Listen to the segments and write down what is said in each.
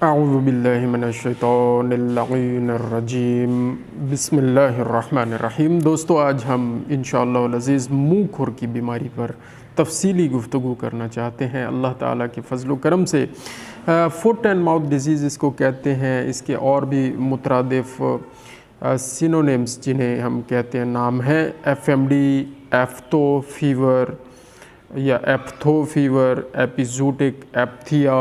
اعوذ باللہ من الشیطان اللعین الرجیم بسم اللہ الرحمن الرحیم۔ دوستو، آج ہم انشاءاللہ العزیز منہ کھر کی بیماری پر تفصیلی گفتگو کرنا چاہتے ہیں۔ اللہ تعالیٰ کے فضل و کرم سے فٹ اینڈ ماؤتھ ڈیزیز اس کو کہتے ہیں، اس کے اور بھی مترادف سینونیمز جنہیں ہم کہتے ہیں نام ہیں FMD، ایفتو فیور یا ایپتھو فیور، ایپیزوٹک ایپتھیا،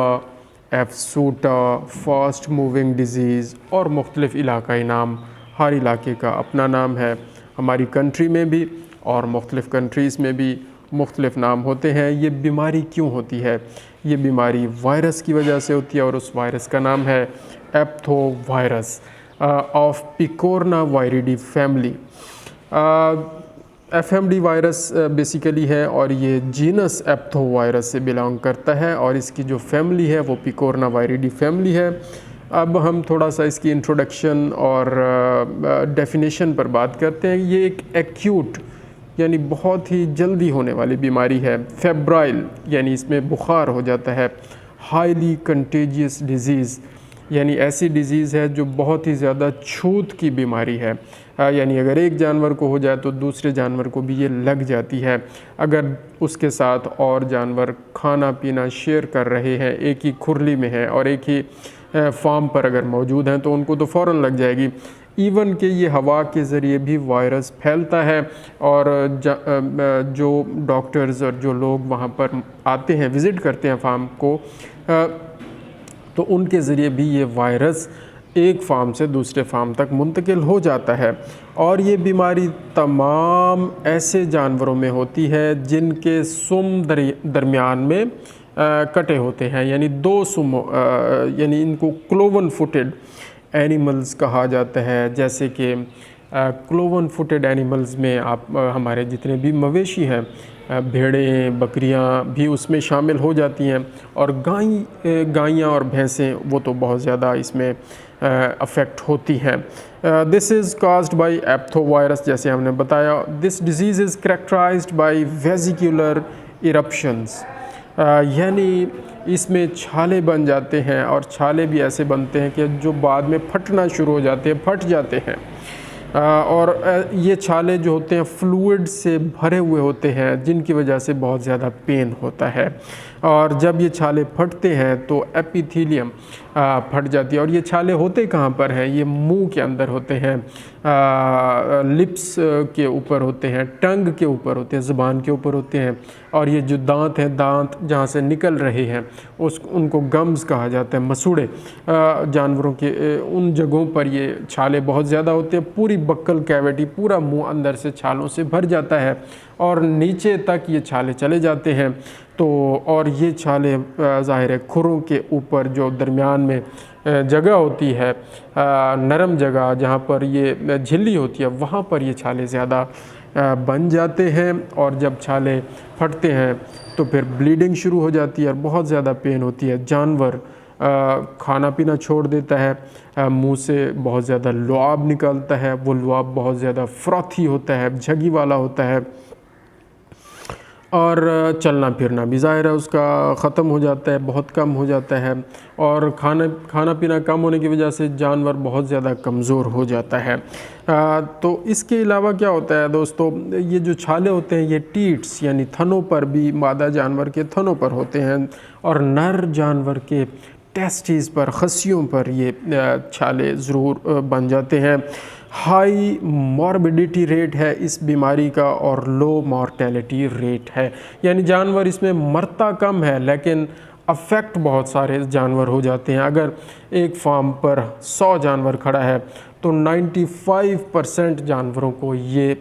ایفسوٹا، فاسٹ موونگ ڈیزیز اور مختلف علاقائی نام۔ ہر علاقے کا اپنا نام ہے، ہماری کنٹری میں بھی اور مختلف کنٹریز میں بھی مختلف نام ہوتے ہیں۔ یہ بیماری کیوں ہوتی ہے؟ یہ بیماری وائرس کی وجہ سے ہوتی ہے اور اس وائرس کا نام ہے aphtho virus of picornaviridae family. FMD virus basically ہے اور یہ جینس ایپتھو وائرس سے بلانگ کرتا ہے اور اس کی جو فیملی ہے وہ پیکورنا وائریڈی فیملی ہے۔ اب ہم تھوڑا سا اس کی انٹروڈکشن اور ڈیفینیشن پر بات کرتے ہیں۔ یہ ایک ایکیوٹ یعنی بہت ہی جلدی ہونے والی بیماری ہے۔ فیبرائل یعنی اس میں بخار ہو جاتا ہے۔ ہائیلی کنٹیجیس ڈیزیز یعنی ایسی ڈیزیز ہے جو بہت ہی زیادہ چھوت کی بیماری ہے، یعنی اگر ایک جانور کو ہو جائے تو دوسرے جانور کو بھی یہ لگ جاتی ہے۔ اگر اس کے ساتھ اور جانور کھانا پینا شیئر کر رہے ہیں، ایک ہی کھرلی میں ہیں اور ایک ہی فارم پر اگر موجود ہیں تو ان کو تو فوراً لگ جائے گی۔ ایون کہ یہ ہوا کے ذریعے بھی وائرس پھیلتا ہے اور جو ڈاکٹرز اور جو لوگ وہاں پر آتے ہیں، وزٹ کرتے ہیں فارم کو، تو ان کے ذریعے بھی یہ وائرس ایک فارم سے دوسرے فارم تک منتقل ہو جاتا ہے۔ اور یہ بیماری تمام ایسے جانوروں میں ہوتی ہے جن کے سم درمیان میں کٹے ہوتے ہیں، یعنی دو سم، یعنی ان کو کلوون فوٹڈ اینیملز کہا جاتا ہے۔ جیسے کہ کلوون فوٹڈ اینیملز میں آپ ہمارے جتنے بھی مویشی ہیں، بھیڑیں، بکریاں بھی اس میں شامل ہو جاتی ہیں، اور گائیاں اور بھینسیں وہ تو بہت زیادہ اس میں افیکٹ ہوتی ہیں۔ This is caused by aphtho virus, جیسے ہم نے بتایا۔ This disease is characterized by vesicular eruptions, یعنی اس میں چھالے بن جاتے ہیں، اور چھالے بھی ایسے بنتے ہیں کہ جو بعد میں پھٹنا شروع ہو جاتے ہیں، پھٹ جاتے ہیں، اور یہ چھالے جو ہوتے ہیں فلوئڈ سے بھرے ہوئے ہوتے ہیں، جن کی وجہ سے بہت زیادہ پین ہوتا ہے۔ اور جب یہ چھالے پھٹتے ہیں تو ایپیتھیلیم پھٹ جاتی ہے۔ اور یہ چھالے ہوتے کہاں پر ہیں؟ یہ منہ کے اندر ہوتے ہیں، لپس کے اوپر ہوتے ہیں، ٹنگ کے اوپر ہوتے ہیں، زبان کے اوپر ہوتے ہیں، اور یہ جو دانت ہیں، دانت جہاں سے نکل رہے ہیں ان کو گمز کہا جاتا ہے، مسوڑے۔ جانوروں کے ان جگہوں پر یہ چھالے بہت زیادہ ہوتے ہیں۔ پوری بکل کیویٹی، پورا منہ اندر سے چھالوں سے بھر جاتا ہے اور نیچے تک یہ چھالے چلے جاتے ہیں۔ اور یہ چھالے ظاہر ہے کھروں کے اوپر جو درمیان میں جگہ ہوتی ہے، نرم جگہ جہاں پر یہ جھلی ہوتی ہے، وہاں پر یہ چھالے زیادہ بن جاتے ہیں، اور جب چھالے پھٹتے ہیں تو پھر بلیڈنگ شروع ہو جاتی ہے اور بہت زیادہ پین ہوتی ہے۔ جانور کھانا پینا چھوڑ دیتا ہے، منہ سے بہت زیادہ لعاب نکلتا ہے، وہ لعاب بہت زیادہ فراتی ہوتا ہے، جھگی والا ہوتا ہے، اور چلنا پھرنا بھی ظاہر ہے اس کا ختم ہو جاتا ہے، بہت کم ہو جاتا ہے، اور کھانا پینا کم ہونے کی وجہ سے جانور بہت زیادہ کمزور ہو جاتا ہے۔ تو اس کے علاوہ کیا ہوتا ہے دوستو، یہ جو چھالے ہوتے ہیں یہ ٹیٹس یعنی تھنوں پر بھی، مادہ جانور کے تھنوں پر ہوتے ہیں، اور نر جانور کے ٹیسٹیز پر، خصیوں پر یہ چھالے ضرور بن جاتے ہیں۔ ہائی موربیڈیٹی ریٹ ہے اس بیماری کا اور لو مورٹیلٹی ریٹ ہے، یعنی جانور اس میں مرتا کم ہے لیکن افیکٹ بہت سارے جانور ہو جاتے ہیں۔ اگر ایک فارم پر 100 جانور کھڑا ہے تو 95% جانوروں کو یہ،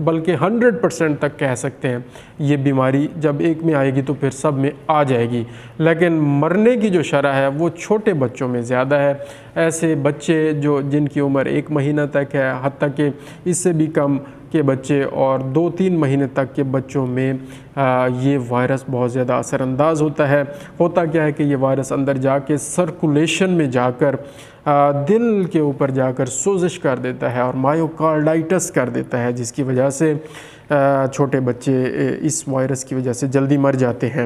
بلکہ 100% تک کہہ سکتے ہیں، یہ بیماری جب ایک میں آئے گی تو پھر سب میں آ جائے گی۔ لیکن مرنے کی جو شرح ہے وہ چھوٹے بچوں میں زیادہ ہے۔ ایسے بچے جن کی عمر 1 مہینہ تک ہے، حتیٰ کہ اس سے بھی کم کے بچے اور 2-3 مہینے تک کے بچوں میں یہ وائرس بہت زیادہ اثر انداز ہوتا ہے۔ ہوتا کیا ہے کہ یہ وائرس اندر جا کے سرکولیشن میں جا کر دل کے اوپر جا کر سوزش کر دیتا ہے اور مائیوکارڈائٹس کر دیتا ہے، جس کی وجہ سے چھوٹے بچے اس وائرس کی وجہ سے جلدی مر جاتے ہیں۔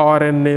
RNA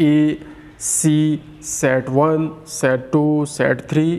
A, C, SAT1, SAT2, SAT3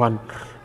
1।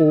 O,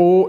O,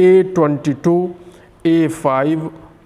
A22, A5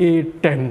A10।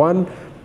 1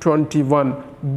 21,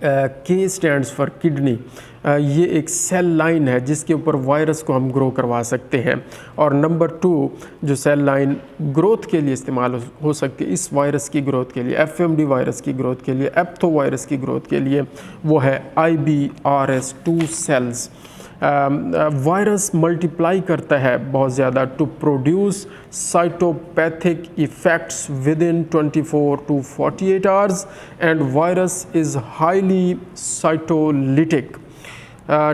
K stands for kidney. یہ ایک سیل لائن ہے جس کے اوپر وائرس کو ہم گرو کروا سکتے ہیں. اور نمبر 2 جو سیل لائن گروتھ کے لیے استعمال ہو سکتی ہے اس وائرس کی گروتھ کے لیے، FMD وائرس کی گروتھ کے لیے، ایپتھو وائرس کی گروتھ کے لیے، وہ ہے IBRS2 سیلز. وائرس ملٹیپلائی کرتا ہے بہت زیادہ to produce cytopathic effects within ان 24 to 48 hours and virus is highly cytolytic.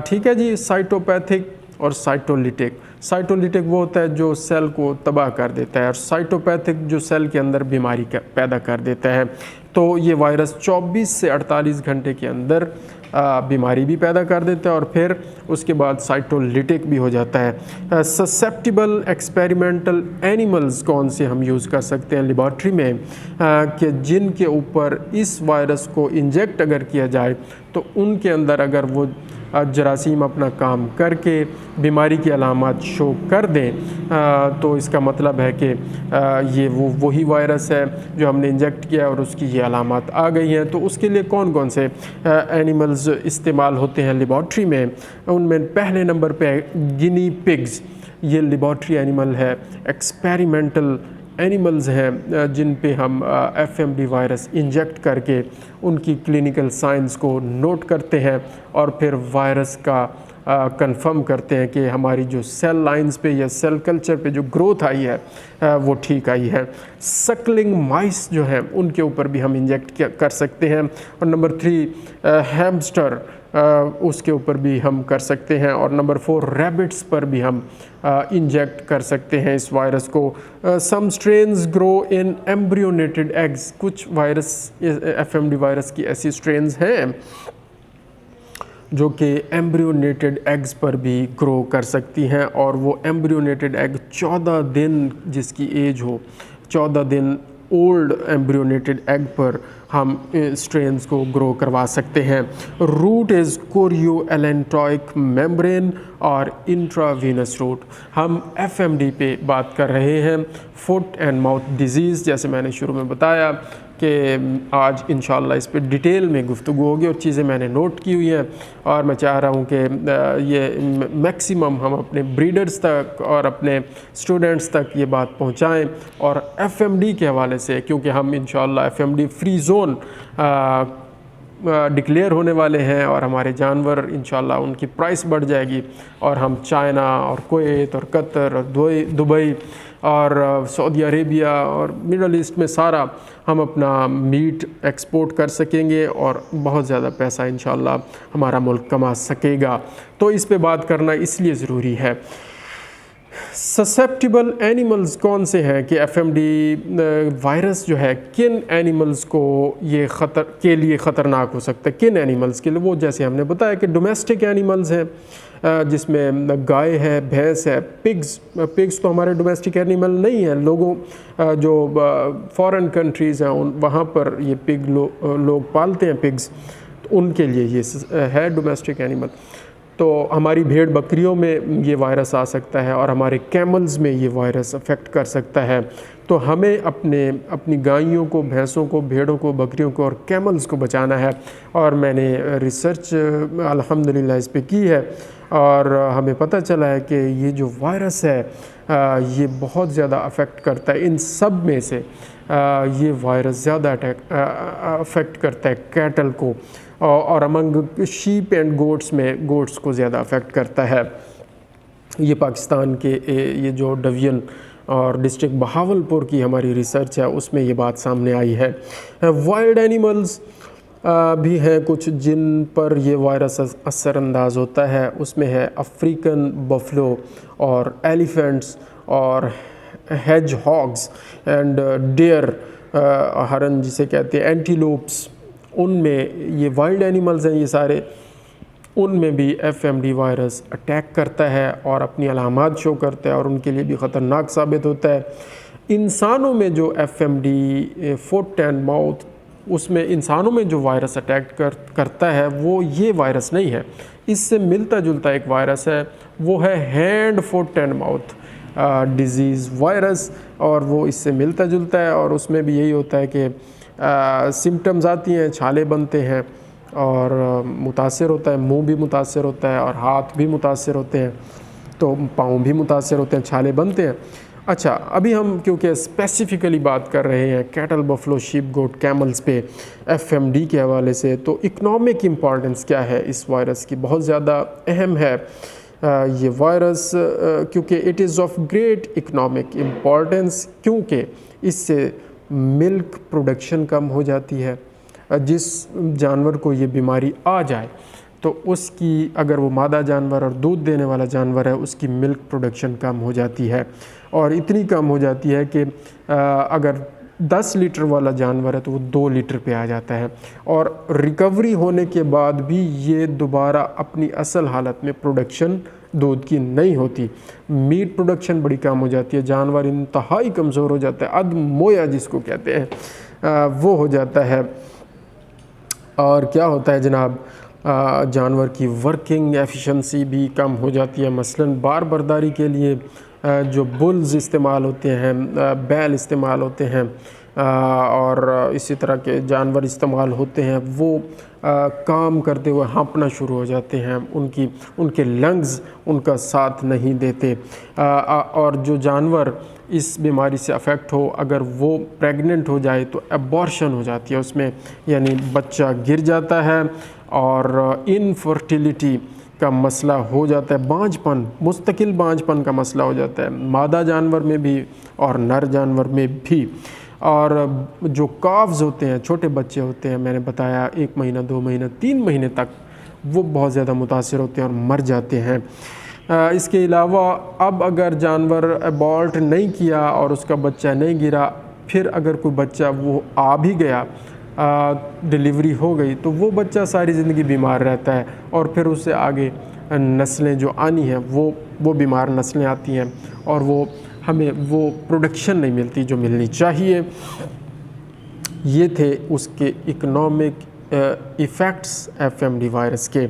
ٹھیک ہے جی. سائٹوپیتھک اور سائٹولیٹک. سائٹولیٹک وہ ہوتا ہے جو سیل کو تباہ کر دیتا ہے، اور سائٹوپیتھک جو سیل کے اندر بیماری پیدا کر دیتا ہے. تو یہ وائرس 24 سے 48 گھنٹے کے اندر بیماری بھی پیدا کر دیتا ہے اور پھر اس کے بعد سائٹولیٹک بھی ہو جاتا ہے. سسیپٹیبل ایکسپیریمنٹل اینیملز کون سے ہم یوز کر سکتے ہیں لیبارٹری میں کہ جن کے اوپر اس وائرس کو انجیکٹ اگر کیا جائے تو ان کے اندر اگر وہ جراثیم اپنا کام کر کے بیماری کی علامات شو کر دیں تو اس کا مطلب ہے کہ یہ وہی وائرس ہے جو ہم نے انجیکٹ کیا اور اس کی یہ علامات آ گئی ہیں. تو اس کے لیے کون کون سے اینیملز استعمال ہوتے ہیں لیبارٹری میں؟ ان میں پہلے نمبر پہ گنی پگز. یہ لیبارٹری اینیمل ہے، ایکسپیریمنٹل اینیملز ہیں جن پہ ہم FMD وائرس انجیکٹ کر کے ان کی کلینکل سائنس کو نوٹ کرتے ہیں اور پھر وائرس کا کنفرم کرتے ہیں کہ ہماری جو سیل لائنز پہ یا سیل کلچر پہ جو گروتھ آئی ہے وہ ٹھیک آئی ہے. سکلنگ مائس جو ہیں ان کے اوپر بھی ہم انجیکٹ کر سکتے ہیں. اور نمبر 3 ہیمسٹر، اس کے اوپر بھی ہم کر سکتے ہیں. اور نمبر 4 ریبٹس پر بھی ہم انجیکٹ کر سکتے ہیں اس وائرس کو. سم سٹرینز گرو ان ایمبریونیٹڈ ایگز. کچھ وائرس FMD وائرس کی ایسی سٹرینز ہیں جو کہ ایمبریونیٹڈ ایگز پر بھی گرو کر سکتی ہیں، اور وہ ایمبریونیٹڈ ایگ 14 دن جس کی ایج ہو، 14 دن اولڈ ایمبریونیٹڈ ایگ پر ہم سٹرینز کو گرو کروا سکتے ہیں. روٹ از کوریو ایلینٹوئک میمبرین اور انٹراوینس روٹ. ہم FMD پہ بات کر رہے ہیں، فٹ اینڈ ماؤتھ ڈیزیز. جیسے میں نے شروع میں بتایا کہ آج انشاءاللہ اس پہ ڈیٹیل میں گفتگو ہوگی اور چیزیں میں نے نوٹ کی ہوئی ہیں، اور میں چاہ رہا ہوں کہ یہ میکسیمم ہم اپنے بریڈرز تک اور اپنے اسٹوڈنٹس تک یہ بات پہنچائیں. اور FMD کے حوالے سے کیونکہ ہم انشاءاللہ FMD فری زون ڈکلیئر ہونے والے ہیں اور ہمارے جانور انشاءاللہ ان کی پرائس بڑھ جائے گی، اور ہم چائنا اور کویت اور قطر اور دبئی اور سعودی عربیہ اور مڈل ایسٹ میں سارا ہم اپنا میٹ ایکسپورٹ کر سکیں گے اور بہت زیادہ پیسہ انشاءاللہ ہمارا ملک کما سکے گا. تو اس پہ بات کرنا اس لیے ضروری ہے. سسیپٹیبل اینیملز کون سے ہیں کہ FMD وائرس جو ہے کن اینیملز کو یہ کے لیے خطرناک ہو سکتا ہے؟ کن اینیملز کے لیے؟ وہ جیسے ہم نے بتایا کہ ڈومیسٹک اینیملز ہیں جس میں گائے ہے، بھینس ہے. پگز تو ہمارے ڈومیسٹک اینیمل نہیں ہیں. لوگوں جو فارن کنٹریز ہیں وہاں پر یہ پگ لوگ پالتے ہیں پگز، تو ان کے لیے یہ ہے ڈومیسٹک اینیمل. تو ہماری بھیڑ بکریوں میں یہ وائرس آ سکتا ہے اور ہمارے کیملز میں یہ وائرس افیکٹ کر سکتا ہے. تو ہمیں اپنی گائیوں کو، بھینسوں کو، بھیڑوں کو، بکریوں کو اور کیملز کو بچانا ہے. اور میں نے ریسرچ الحمدللہ اس پہ کی ہے اور ہمیں پتہ چلا ہے کہ یہ جو وائرس ہے یہ بہت زیادہ افیکٹ کرتا ہے. ان سب میں سے یہ وائرس زیادہ افیکٹ کرتا ہے کیٹل کو، اور امنگ شیپ اینڈ گوٹس میں گوٹس کو زیادہ افیکٹ کرتا ہے. یہ پاکستان کے یہ جو ڈویژن اور ڈسٹرکٹ بہاولپور کی ہماری ریسرچ ہے اس میں یہ بات سامنے آئی ہے. وائلڈ اینیملز بھی ہیں کچھ جن پر یہ وائرس اثر انداز ہوتا ہے. اس میں ہے افریقن بفلو اور ایلیفینٹس اور ہیج ہاگز اینڈ ڈیئر، ہرن جسے کہتے ہیں، اینٹیلوپس. ان میں یہ وائلڈ اینیملز ہیں یہ سارے، ان میں بھی FMD وائرس اٹیک کرتا ہے اور اپنی علامات شو کرتا ہے اور ان کے لیے بھی خطرناک ثابت ہوتا ہے. انسانوں میں جو FMD فٹ اینڈ ماؤتھ، اس میں انسانوں میں جو وائرس اٹیک کرتا ہے وہ یہ وائرس نہیں ہے. اس سے ملتا جلتا ایک وائرس ہے، وہ ہے hand foot and mouth disease virus, اور وہ اس سے ملتا جلتا ہے. اور اس میں بھی یہی ہوتا ہے کہ سمٹمز آتی ہیں، چھالے بنتے ہیں اور متاثر ہوتا ہے، منہ بھی متاثر ہوتا ہے اور ہاتھ بھی متاثر ہوتے ہیں، تو پاؤں بھی متاثر ہوتے ہیں، چھالے بنتے ہیں۔ اچھا، ابھی ہم کیونکہ اسپیسیفکلی بات کر رہے ہیں کیٹل، بفلو، شیپ، گوٹ، کیملز پہ ایف ایم ڈی کے حوالے سے، تو اکنامک امپورٹنس کیا ہے اس وائرس کی؟ بہت زیادہ اہم ہے یہ وائرس، کیونکہ it is of great economic importance, کیونکہ اس سے ملک پروڈکشن کم ہو جاتی ہے۔ جس جانور کو یہ بیماری آ جائے تو اس کی، اگر وہ مادہ جانور اور دودھ دینے والا جانور ہے، اس کی ملک پروڈکشن کم ہو جاتی ہے، اور اتنی کم ہو جاتی ہے کہ اگر 10 لیٹر والا جانور ہے تو وہ 2 لیٹر پہ آ جاتا ہے، اور ریکوری ہونے کے بعد بھی یہ دوبارہ اپنی اصل حالت میں پروڈکشن دودھ کی نہیں ہوتی، میٹ پروڈکشن بڑی کم ہو جاتی ہے، جانور انتہائی کمزور ہو جاتا ہے، ادم مویا جس کو کہتے ہیں وہ ہو جاتا ہے۔ اور کیا ہوتا ہے جناب، جانور کی ورکنگ ایفیشنسی بھی کم ہو جاتی ہے۔ مثلاً بار برداری کے لیے جو بلز استعمال ہوتے ہیں، بیل استعمال ہوتے ہیں، اور اسی طرح کے جانور استعمال ہوتے ہیں، وہ کام کرتے ہوئے ہانپنا شروع ہو جاتے ہیں، ان کے لنگز ان کا ساتھ نہیں دیتے، اور جو جانور اس بیماری سے افیکٹ ہو، اگر وہ پریگننٹ ہو جائے تو ایبورشن ہو جاتی ہے اس میں، یعنی بچہ گر جاتا ہے اور انفرٹیلیٹی کا مسئلہ ہو جاتا ہے، بانجھ پن، مستقل بانجھ پن کا مسئلہ ہو جاتا ہے، مادہ جانور میں بھی اور نر جانور میں بھی۔ اور جو کافز ہوتے ہیں، چھوٹے بچے ہوتے ہیں، میں نے بتایا 1 مہینہ 2 مہینہ 3 مہینے تک، وہ بہت زیادہ متاثر ہوتے ہیں اور مر جاتے ہیں۔ اس کے علاوہ اب اگر جانور ایبورٹ نہیں کیا اور اس کا بچہ نہیں گرا، پھر اگر کوئی بچہ وہ آ بھی گیا، ڈیلیوری ہو گئی، تو وہ بچہ ساری زندگی بیمار رہتا ہے، اور پھر اس سے آگے نسلیں جو آنی ہیں وہ بیمار نسلیں آتی ہیں، اور ہمیں وہ پروڈکشن نہیں ملتی جو ملنی چاہیے۔ یہ تھے اس کے economic effects F M D virus کے۔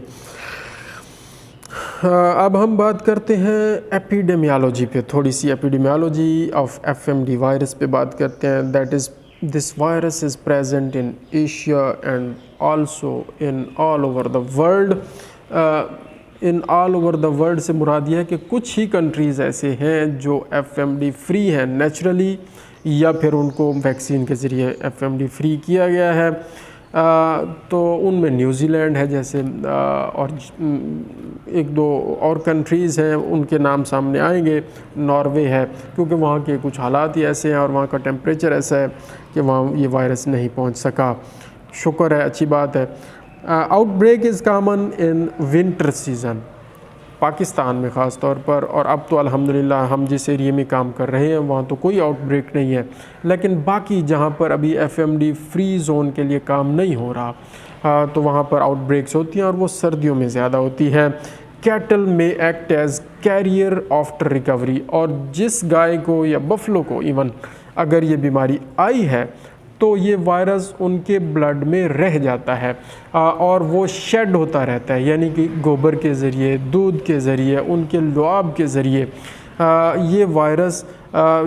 اب ہم بات کرتے ہیں ایپیڈیمیالوجی پہ، تھوڑی سی epidemiology of F M D virus پہ بات کرتے ہیں۔ That is this virus is present in Asia and also in all over the world. In all over the world سے مراد یہ ہے کہ کچھ ہی کنٹریز ایسے ہیں جو ایف ایم ڈی فری ہیں نیچرلی، یا پھر ان کو ویکسین کے ذریعے ایف ایم ڈی فری کیا گیا ہے، تو ان میں نیوزی لینڈ ہے جیسے، اور 1-2 اور کنٹریز ہیں، ان کے نام سامنے آئیں گے، ناروے ہے، کیونکہ وہاں کے کچھ حالات ہی ایسے ہیں اور وہاں کا ٹیمپریچر ایسا ہے کہ وہاں یہ وائرس نہیں پہنچ سکا۔ شکر ہے، اچھی بات ہے۔ Out break is common in winter season, Pakistan میں خاص طور پر، اور اب تو الحمدللہ ہم جس ایریے میں کام کر رہے ہیں وہاں تو کوئی آؤٹ بریک نہیں ہے، لیکن باقی جہاں پر ابھی F M D free zone کے لیے کام نہیں ہو رہا، تو وہاں پر آؤٹ بریکس ہوتی ہیں، اور وہ سردیوں میں زیادہ ہوتی ہے۔ کیٹل میں act as carrier after recovery, اور جس گائے کو یا بفلو کو ایون اگر یہ بیماری آئی ہے تو یہ وائرس ان کے بلڈ میں رہ جاتا ہے، اور وہ شیڈ ہوتا رہتا ہے، یعنی کہ گوبر کے ذریعے، دودھ کے ذریعے، ان کے لعاب کے ذریعے یہ وائرس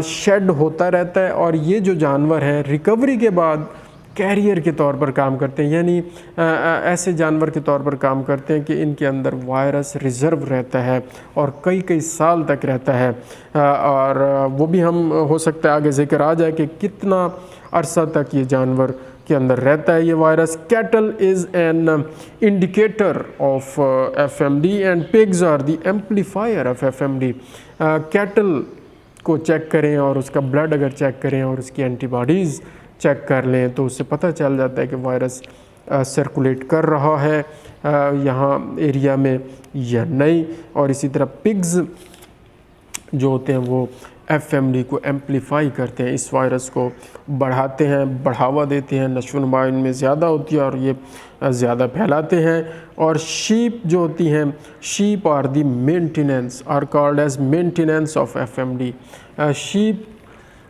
شیڈ ہوتا رہتا ہے، اور یہ جو جانور ہیں ریکوری کے بعد کیریئر کے طور پر کام کرتے ہیں، یعنی ایسے جانور کے طور پر کام کرتے ہیں کہ ان کے اندر وائرس ریزرو رہتا ہے اور کئی سال تک رہتا ہے، اور وہ بھی ہم ہو سکتا ہے آگے ذکر آ جائے کہ کتنا عرصہ تک یہ جانور کے اندر رہتا ہے یہ virus. Cattell is an indicator of F M D and pigs are the amplifier of F M D. Cattell کو چیک کریں اور اس کا بلڈ اگر چیک کریں اور اس کی اینٹی باڈیز چیک کر لیں تو اس سے پتہ چل جاتا ہے کہ وائرس سرکولیٹ کر رہا ہے یہاں ایریا میں یا نہیں، اور اسی طرح پگز جو ہوتے ہیں وہ ایف ایم ڈی کو ایمپلیفائی کرتے ہیں، اس وائرس کو بڑھاتے ہیں، بڑھاوا دیتے ہیں، نشو و نما ان میں زیادہ ہوتی ہے اور یہ زیادہ پھیلاتے ہیں۔ اور شیپ جو ہوتی ہیں، sheep are the maintenance are called as maintenance of F M D. Sheep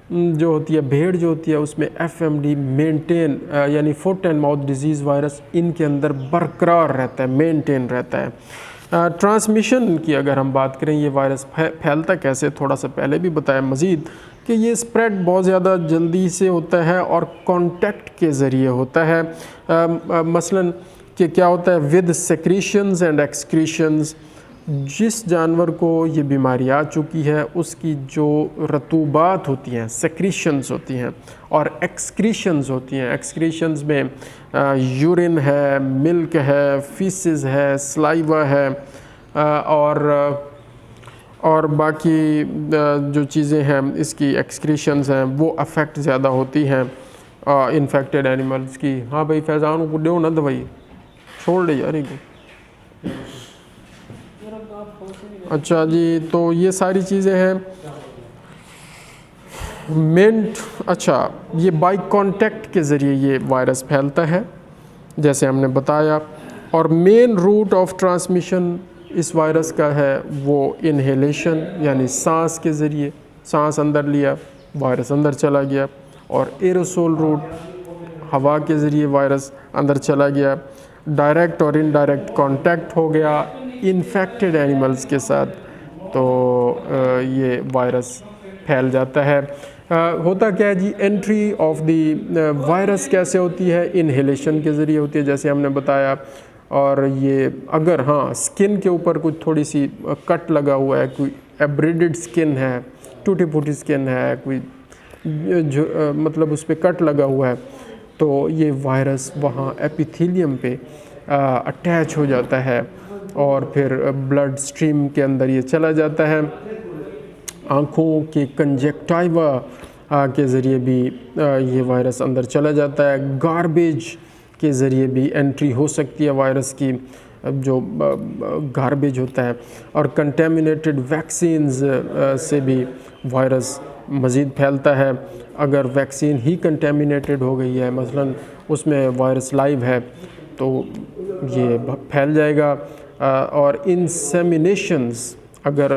جو ہوتی ہے، بھیڑ جو ہوتی ہے، اس میں ایف ایم ڈی مینٹین، یعنی foot and mouth disease virus ان کے اندر برقرار رہتا ہے، مینٹین رہتا ہے۔ ٹرانسمیشن کی اگر ہم بات کریں، یہ وائرس پھیلتا کیسے، تھوڑا سا پہلے بھی بتایا مزید کہ یہ اسپریڈ بہت زیادہ جلدی سے ہوتا ہے اور کانٹیکٹ کے ذریعے ہوتا ہے۔ مثلاً کہ کیا ہوتا ہے ود سیکریشنز اینڈ ایکسکریشنز، جس جانور کو یہ بیماری آ چکی ہے اس کی جو رطوبات ہوتی ہیں سیکریشنز ہوتی ہیں اور ایکسکریشنز ہوتی ہیں، ایکسکریشنز میں یورین ہے، ملک ہے، فیسز ہے، سلائیوا ہے، اور باقی جو چیزیں ہیں اس کی ایکسکریشنز ہیں وہ افیکٹ زیادہ ہوتی ہیں انفیکٹڈ اینیملز کی۔ ہاں بھائی فیضان کو دیو نہ دوائی چھوڑ دے یار کو۔ اچھا جی، تو یہ ساری چیزیں ہیں منٹ۔ اچھا، یہ بائی کانٹیکٹ کے ذریعے یہ وائرس پھیلتا ہے جیسے ہم نے بتایا، اور مین روٹ آف ٹرانسمیشن اس وائرس کا ہے وہ انہیلیشن، یعنی سانس کے ذریعے، سانس اندر لیا وائرس اندر چلا گیا، اور ایروسول روٹ ہوا کے ذریعے وائرس اندر چلا گیا، ڈائریکٹ اور انڈائریکٹ کانٹیکٹ ہو گیا انفیکٹڈ اینیملز کے ساتھ تو یہ وائرس پھیل جاتا ہے۔ ہوتا کیا ہے جی، انٹری آف دی وائرس کیسے ہوتی ہے؟ انہیلیشن کے ذریعے ہوتی ہے جیسے ہم نے بتایا، اور یہ اگر ہاں سکن کے اوپر کچھ تھوڑی سی کٹ لگا ہوا ہے، کوئی ایبریڈڈ سکن ہے، ٹوٹی پھوٹی سکن ہے، کوئی مطلب اس پہ کٹ لگا ہوا ہے تو یہ وائرس وہاں ایپیتھیلیم پہ اٹیچ ہو جاتا ہے اور پھر بلڈ سٹریم کے اندر یہ چلا جاتا ہے۔ آنکھوں کے کنجکٹائیوا کے ذریعے بھی یہ وائرس اندر چلا جاتا ہے، گاربیج کے ذریعے بھی انٹری ہو سکتی ہے وائرس کی، جو گاربیج ہوتا ہے، اور کنٹیمنیٹڈ ویکسینز سے بھی وائرس مزید پھیلتا ہے۔ اگر ویکسین ہی کنٹیمنیٹڈ ہو گئی ہے، مثلاً اس میں وائرس لائیو ہے تو یہ پھیل جائے گا، اور انسیمینیشنز، اگر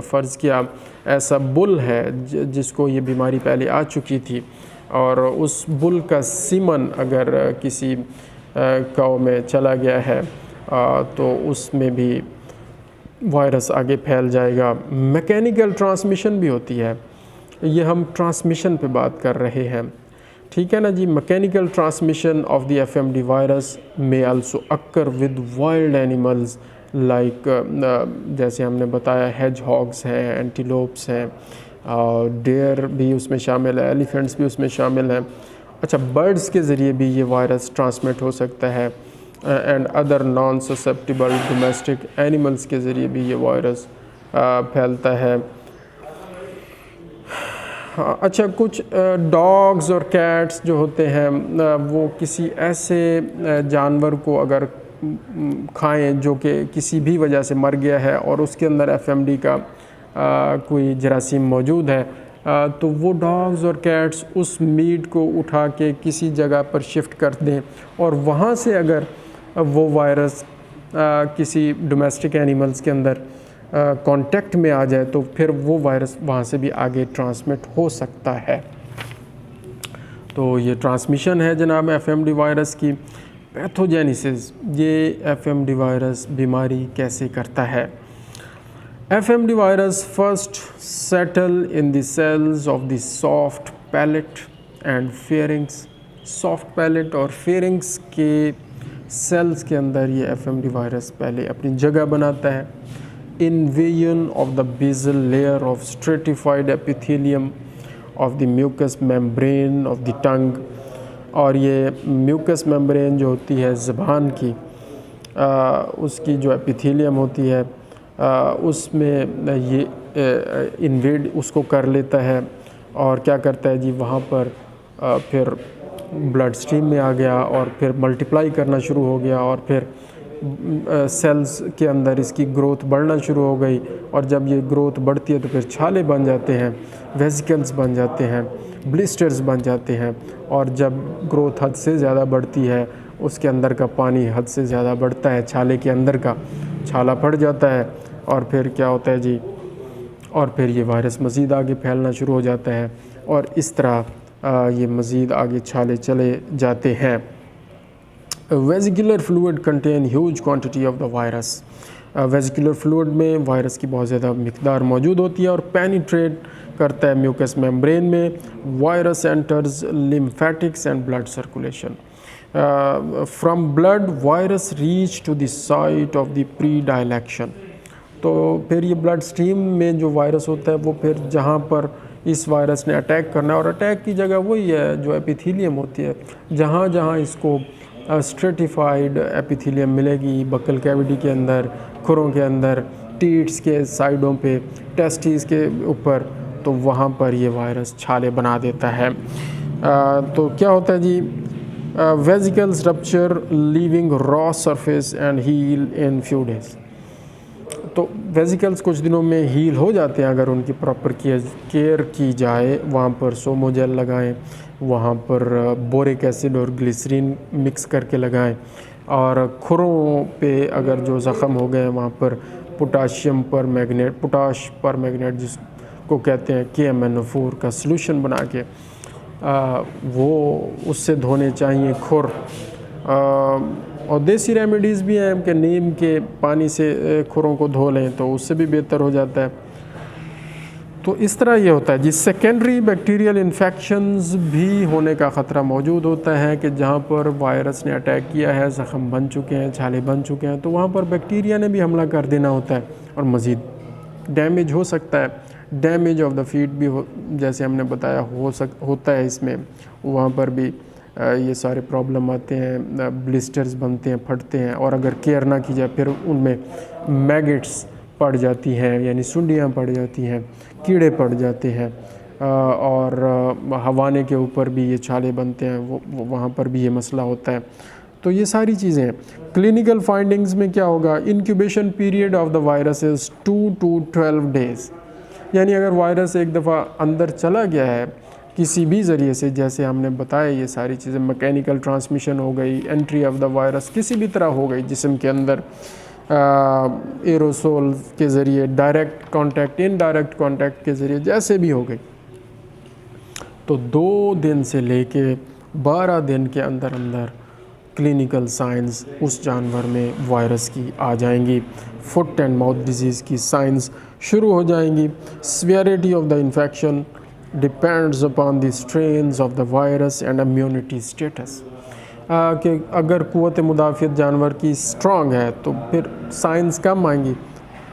فرض کیا ایسا بل ہے جس کو یہ بیماری پہلے آ چکی تھی اور اس بل کا سیمن اگر کسی کاؤ میں چلا گیا ہے تو اس میں بھی وائرس آگے پھیل جائے گا۔ میکینیکل ٹرانسمیشن بھی ہوتی ہے، یہ ہم ٹرانسمیشن پہ بات کر رہے ہیں، ٹھیک ہے نا جی۔ Mechanical transmission of the FMD virus میں also occur with wild animals like, جیسے ہم نے بتایا ہیج ہاگس ہیں، اینٹیلوپس ہیں، ڈیئر بھی اس میں شامل ہے، ایلیفینٹس بھی اس میں شامل ہیں۔ اچھا، برڈز کے ذریعے بھی یہ وائرس ٹرانسمٹ ہو سکتا ہے، and other non susceptible domestic animals کے ذریعے بھی یہ وائرس پھیلتا ہے۔ اچھا، کچھ ڈاگز اور کیٹس جو ہوتے ہیں وہ کسی ایسے جانور کو اگر کھائیں جو کہ کسی بھی وجہ سے مر گیا ہے اور اس کے اندر FMD کا کوئی جراثیم موجود ہے، تو وہ ڈاگز اور کیٹس اس میٹ کو اٹھا کے کسی جگہ پر شفٹ کر دیں اور وہاں سے اگر وہ وائرس کسی ڈومیسٹک اینیملز کے اندر کانٹیکٹ میں آ جائے تو پھر وہ وائرس وہاں سے بھی آگے ٹرانسمٹ ہو سکتا ہے۔ تو یہ ٹرانسمیشن ہے جناب FMD وائرس کی۔ پیتھوجینیسس، یہ FMD وائرس بیماری کیسے کرتا ہے؟ FMD virus first settle in the cells of the soft palate and pharynx, soft palate اور فیرنگس کے سیلز کے اندر یہ FMD وائرس پہلے اپنی جگہ بناتا ہے۔ Invasion of the basal layer of stratified epithelium of the mucous membrane of the tongue, اور یہ میوکس میمبرین جو ہوتی ہے زبان کی، اس کی جو ایپیتھیلیم ہوتی ہے اس میں یہ انویڈ اس کو کر لیتا ہے اور کیا کرتا ہے جی، وہاں پر پھر بلڈ سٹریم میں آ گیا اور پھر ملٹیپلائی کرنا شروع ہو گیا، اور پھر سیلز کے اندر اس کی گروتھ بڑھنا شروع ہو گئی، اور جب یہ گروتھ بڑھتی ہے تو پھر چھالے بن جاتے ہیں، ویسیکلز بن جاتے ہیں، بلسٹرز بن جاتے ہیں، اور جب گروتھ حد سے زیادہ بڑھتی ہے اس کے اندر کا پانی حد سے زیادہ بڑھتا ہے، چھالے کے اندر کا چھالا پھٹ جاتا ہے، اور پھر کیا ہوتا ہے جی، اور پھر یہ وائرس مزید آگے پھیلنا شروع ہو جاتا ہے، اور اس طرح یہ مزید آگے چھالے چلے جاتے ہیں۔ Vesicular fluid contain huge quantity of the virus, vesicular fluid میں وائرس کی بہت زیادہ مقدار موجود ہوتی ہے اور پینیٹریٹ کرتا ہے میوکس میمبرین میں۔ Virus enters lymphatics and blood circulation, from blood virus reach to the site of the پری ڈائلیکشن. تو پھر یہ بلڈ اسٹریم میں جو وائرس ہوتا ہے وہ پھر جہاں پر اس وائرس نے اٹیک کرنا ہے، اور اٹیک کی جگہ وہی ہے جو ایپیتھیلیم ہوتی ہے، جہاں جہاں اس کو اسٹریٹیفائڈ ایپیتھیلیم ملے گی، بکل کیویٹی کے اندر، کھروں کے اندر، ٹیٹس کے سائڈوں پہ، ٹیسٹیز کے اوپر، تو وہاں پر یہ وائرس چھالے بنا دیتا ہے. تو کیا ہوتا ہے جی؟ Vesicles rupture leaving raw surface and heal in few days. تو ویزیکلز کچھ دنوں میں ہیل ہو جاتے ہیں اگر ان کی پراپر کیئر کی جائے. وہاں پر سومو جیل لگائیں، وہاں پر بورک ایسڈ اور گلیسرین مکس کر کے لگائیں، اور کھروں پہ اگر جو زخم ہو گئے ہیں وہاں پر پوٹاش پر میگنیٹ جس کو کہتے ہیں KMnO4 کا سلوشن بنا کے وہ اس سے دھونے چاہیے کھر. اور دیسی ریمیڈیز بھی ہیں کہ نیم کے پانی سے کھروں کو دھو لیں تو اس سے بھی بہتر ہو جاتا ہے. تو اس طرح یہ ہوتا ہے جس سیکنڈری بیکٹیریل انفیکشنز بھی ہونے کا خطرہ موجود ہوتا ہے کہ جہاں پر وائرس نے اٹیک کیا ہے، زخم بن چکے ہیں، چھالے بن چکے ہیں، تو وہاں پر بیکٹیریا نے بھی حملہ کر دینا ہوتا ہے اور مزید ڈیمیج ہو سکتا ہے. ڈیمیج آف دا فیٹ بھی جیسے ہم نے بتایا ہوتا ہے اس میں، وہاں پر بھی یہ سارے پرابلم آتے ہیں، بلسٹرز بنتے ہیں، پھٹتے ہیں، اور اگر کیئر نہ کی جائے پھر ان میں میگٹس پڑ جاتی ہیں، یعنی سنڈیاں پڑ جاتی ہیں، کیڑے پڑ جاتے ہیں، اور ہوانے کے اوپر بھی یہ چھالے بنتے ہیں، وہاں پر بھی یہ مسئلہ ہوتا ہے. تو یہ ساری چیزیں ہیں. کلینکل فائنڈنگز میں کیا ہوگا؟ Incubation period of the virus is 2 to 12 days. یعنی اگر وائرس ایک دفعہ اندر چلا گیا ہے کسی بھی ذریعے سے، جیسے ہم نے بتایا یہ ساری چیزیں، میکینیکل ٹرانسمیشن ہو گئی، انٹری آف دا وائرس کسی بھی طرح ہو گئی جسم کے اندر، ایروسول کے ذریعے، ڈائریکٹ کانٹیکٹ، انڈائریکٹ کانٹیکٹ کے ذریعے، جیسے بھی ہو گئی، تو 2 دن سے لے کے 12 دن کے اندر کلینیکل سائنز اس جانور میں وائرس کی آ جائیں گی. فٹ اینڈ ماؤتھ ڈیزیز کی سائنز شروع ہو جائیں گی. Severity of the infection depends upon the strains of the virus and immunity status. کہ اگر قوت مدافعت جانور کی اسٹرانگ ہے تو پھر سائنز کم آئیں گی،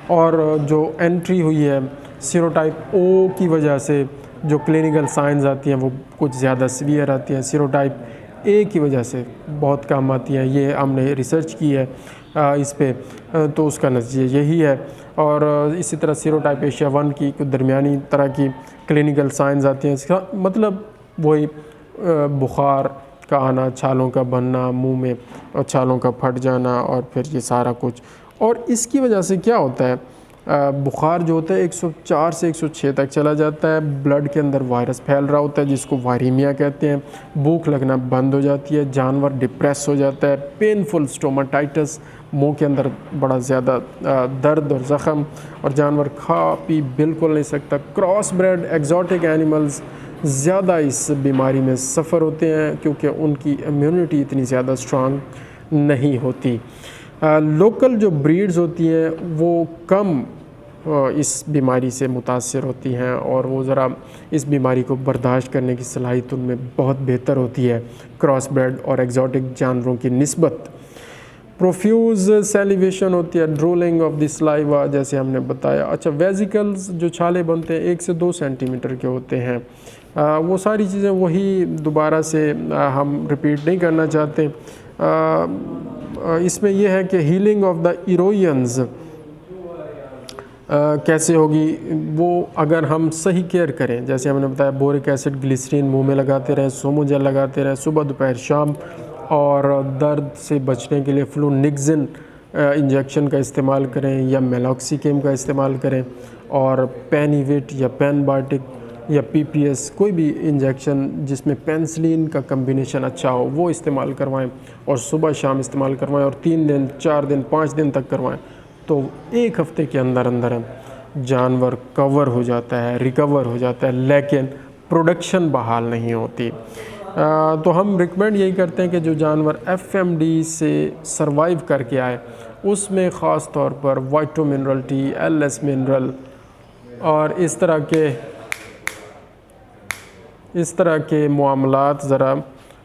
اور جو انٹری ہوئی ہے سیروٹائپ او کی وجہ سے جو کلینیکل سائنز آتی ہیں وہ کچھ زیادہ سیویئر آتی ہیں، سیروٹائپ اے کی وجہ سے بہت کم آتی ہیں. یہ ہم نے ریسرچ کی ہے اس پہ، تو اس کا نتیجہ یہی ہے. اور اسی طرح سیروٹائپ ایشیا 1 کی کچھ درمیانی طرح کی کلینیکل سائنز آتی ہیں. اس کا مطلب وہی بخار کا آنا، چھالوں کا بننا، منہ میں چھالوں کا پھٹ جانا، اور پھر یہ سارا کچھ. اور اس کی وجہ سے کیا ہوتا ہے؟ بخار جو ہوتا ہے 104 سے 106 تک چلا جاتا ہے. بلڈ کے اندر وائرس پھیل رہا ہوتا ہے جس کو وائریمیا کہتے ہیں. بھوک لگنا بند ہو جاتی ہے، جانور ڈپریس ہو جاتا ہے. پینفل اسٹوماٹائٹس، منہ کے اندر بڑا زیادہ درد اور زخم، اور جانور کھا پی بالکل نہیں سکتا. کراس بریڈ ایگزوٹک اینیملز زیادہ اس بیماری میں سفر ہوتے ہیں کیونکہ ان کی امیونٹی اتنی زیادہ اسٹرانگ نہیں ہوتی. لوکل جو بریڈز ہوتی ہیں وہ کم اس بیماری سے متاثر ہوتی ہیں، اور وہ ذرا اس بیماری کو برداشت کرنے کی صلاحیت ان میں بہت بہتر ہوتی ہے کراس بریڈ اور ایگزوٹک جانوروں کی نسبت. پروفیوز سیلیویشن ہوتی ہے، ڈرولنگ آف دی سلائیوا جیسے ہم نے بتایا. اچھا، ویزیکلز جو چھالے بنتے ہیں 1 سے 2 سینٹی میٹر کے ہوتے ہیں. وہ ساری چیزیں وہی دوبارہ سے ہم ریپیٹ نہیں کرنا چاہتے. اس میں یہ ہے کہ ہیلنگ آف دا ایروینز کیسے ہوگی؟ وہ اگر ہم صحیح کیئر کریں، جیسے ہم نے بتایا بورک ایسڈ گلیسرین منہ میں لگاتے رہیں، سومو جیل لگاتے رہیں صبح دوپہر شام، اور درد سے بچنے کے لیے فلونگزن انجیکشن کا استعمال کریں یا میلاکسیکیم کا استعمال کریں، اور پینیویٹ یا پین بایوٹک یا PPS کوئی بھی انجیکشن جس میں پینسلین کا کمبینیشن اچھا ہو وہ استعمال کروائیں، اور صبح شام استعمال کروائیں، اور 3 دن 4 دن 5 دن تک کروائیں. تو 1 ہفتے کے اندر جانور کور ہو جاتا ہے، ریکور ہو جاتا ہے، لیکن پروڈکشن بحال نہیں ہوتی. تو ہم ریکمینڈ یہی کرتے ہیں کہ جو جانور FMD سے سروائیو کر کے آئے اس میں خاص طور پر وائٹو منرل ٹی، LS منرل اور اس طرح کے معاملات ذرا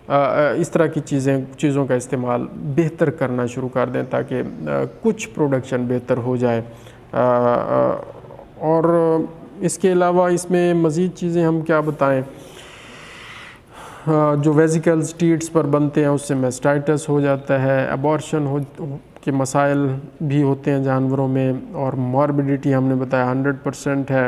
اس طرح کی چیزوں کا استعمال بہتر کرنا شروع کر دیں تاکہ کچھ پروڈکشن بہتر ہو جائے۔ اور اس کے علاوہ اس میں مزید چیزیں ہم کیا بتائیں، جو ویزیکلز ٹیٹس پر بنتے ہیں اس سے میسٹائٹس ہو جاتا ہے، ایبارشن کے مسائل بھی ہوتے ہیں جانوروں میں، اور ماربیڈیٹی ہم نے بتایا 100% ہے۔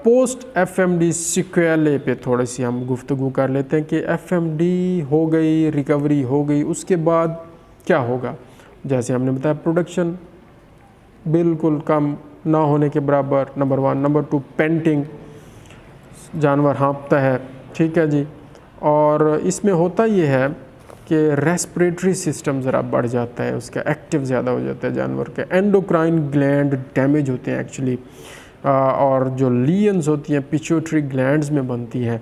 پوسٹ ایف ایم ڈی سیکویلے پہ تھوڑی سی ہم گفتگو کر لیتے ہیں کہ ایف ایم ڈی ہو گئی، ریکوری ہو گئی، اس کے بعد کیا ہوگا۔ جیسے ہم نے بتایا پروڈکشن بالکل کم نہ ہونے کے برابر، نمبر 1۔ نمبر 2 پینٹنگ، جانور ہانپتا ہے، ٹھیک ہے جی۔ اور اس میں ہوتا یہ ہے کہ ریسپریٹری سسٹم ذرا بڑھ جاتا ہے، اس کا ایکٹیو زیادہ ہو جاتا ہے جانور کے، اینڈوکرائن گلینڈ ڈیمیج ہوتے ہیں ایکچولی، اور جو لیئنز ہوتی ہیں پیچوٹری گلینڈز میں بنتی ہیں،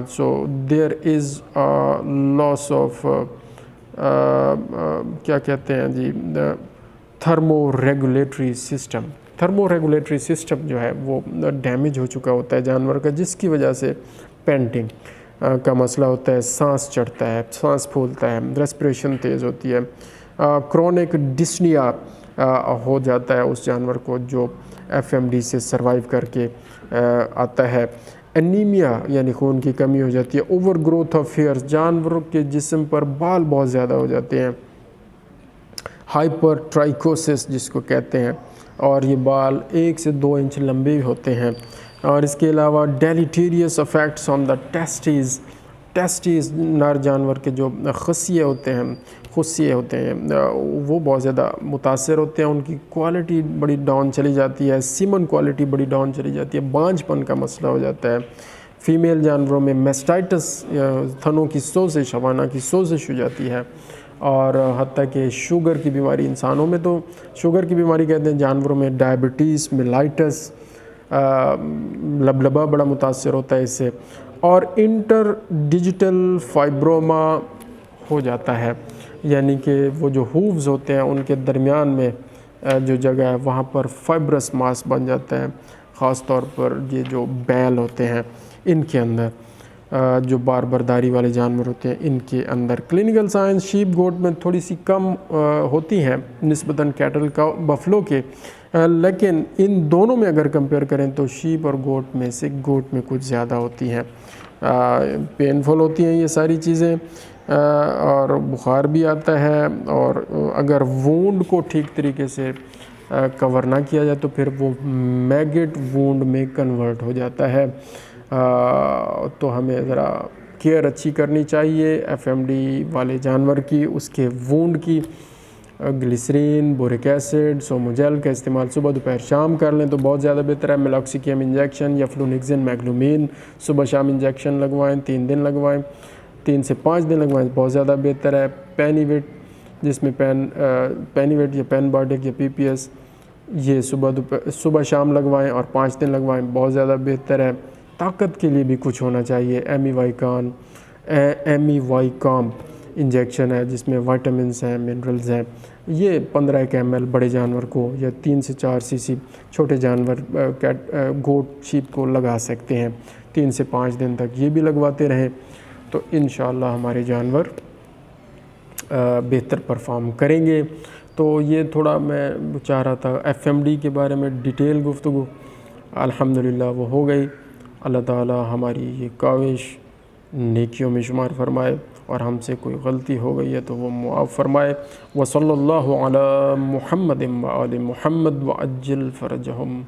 سو دیر از لاس آف کیا کہتے ہیں جی، تھرمو ریگولیٹری سسٹم جو ہے وہ ڈیمیج ہو چکا ہوتا ہے جانور کا، جس کی وجہ سے پینٹنگ کا مسئلہ ہوتا ہے، سانس چڑھتا ہے، سانس پھولتا ہے، ریسپریشن تیز ہوتی ہے، کرونک ڈسنیا ہو جاتا ہے اس جانور کو جو ایف ایم ڈی سے سروائیو کر کے آتا ہے، انیمیا یعنی خون کی کمی ہو جاتی ہے، اوور گروتھ آف ہیئرز، جانوروں کے جسم پر بال بہت زیادہ ہو جاتے ہیں، ہائپر ٹرائکوسس جس کو کہتے ہیں، اور یہ بال 1 سے 2 انچ لمبے ہوتے ہیں۔ اور اس کے علاوہ ڈیلیٹیریس افیکٹس آن دا ٹیسٹیز نر جانور کے جو خصیے ہوتے ہیں وہ بہت زیادہ متاثر ہوتے ہیں، ان کی کوالٹی بڑی ڈاؤن چلی جاتی ہے، سیمن کوالٹی بڑی ڈاؤن چلی جاتی ہے، بانجھ پن کا مسئلہ ہو جاتا ہے، فیمیل جانوروں میں میسٹائٹس، تھنوں کی سوزش، ہوانہ کی سوزش ہو جاتی ہے، اور حتیٰ کہ شوگر کی بیماری، انسانوں میں تو شوگر کی بیماری کہتے ہیں، جانوروں میں ڈائبٹیز میلائٹس، لبلبا بڑا متاثر ہوتا ہے اس سے، اور انٹر ڈیجیٹل فائبروما ہو جاتا ہے، یعنی کہ وہ جو ہووز ہوتے ہیں ان کے درمیان میں جو جگہ ہے وہاں پر فائبرس ماس بن جاتا ہے، خاص طور پر یہ جو بیل ہوتے ہیں ان کے اندر، جو بار برداری والے جانور ہوتے ہیں ان کے اندر۔ کلینکل سائنس شیپ گوٹ میں تھوڑی سی کم ہوتی ہیں نسبتاً کیٹل کا بفلو کے، لیکن ان دونوں میں اگر کمپیئر کریں تو شیپ اور گوٹ میں کچھ زیادہ ہوتی ہیں، پینفل ہوتی ہیں یہ ساری چیزیں، اور بخار بھی آتا ہے، اور اگر وونڈ کو ٹھیک طریقے سے کور نہ کیا جائے تو پھر وہ میگٹ وونڈ میں کنورٹ ہو جاتا ہے۔ تو ہمیں ذرا کیئر اچھی کرنی چاہیے ایف ایم ڈی والے جانور کی، اس کے وونڈ کی، گلیسرین، بورک ایسڈ، سوموجیل کا استعمال صبح دوپہر شام کر لیں تو بہت زیادہ بہتر ہے۔ میلاکسیکیم انجیکشن یا فلونیکزن میگلومین صبح شام انجیکشن لگوائیں، 3 دن لگوائیں، 3 سے 5 دن لگوائیں، بہت زیادہ بہتر ہے۔ پینیویٹ، جس میں پینیویٹ یا پین بارڈک یا پی پی ایس، یہ صبح شام لگوائیں اور 5 دن لگوائیں، بہت زیادہ بہتر ہے۔ طاقت کے لیے بھی کچھ ہونا چاہیے، ایم ای وائی کام انجیکشن ہے جس میں وائٹامنس ہیں، منرلز ہیں، یہ 15 ml بڑے جانور کو یا 3 سے 4 cc چھوٹے جانور گوٹ شیپ کو لگا سکتے ہیں 3 سے 5 دن تک، یہ بھی لگواتے رہیں تو انشاءاللہ ہمارے جانور بہتر پرفارم کریں گے۔ تو یہ تھوڑا میں چاہ رہا تھا ایف ایم ڈی کے بارے میں ڈیٹیل گفتگو، الحمدللہ وہ ہو گئی۔ اللہ تعالی ہماری یہ کاوش نیکیوں میں شمار فرمائے، اور ہم سے کوئی غلطی ہو گئی ہے تو وہ معاف فرمائے۔ وصلی اللہ علی محمد و آل محمد وعجل فرجہم۔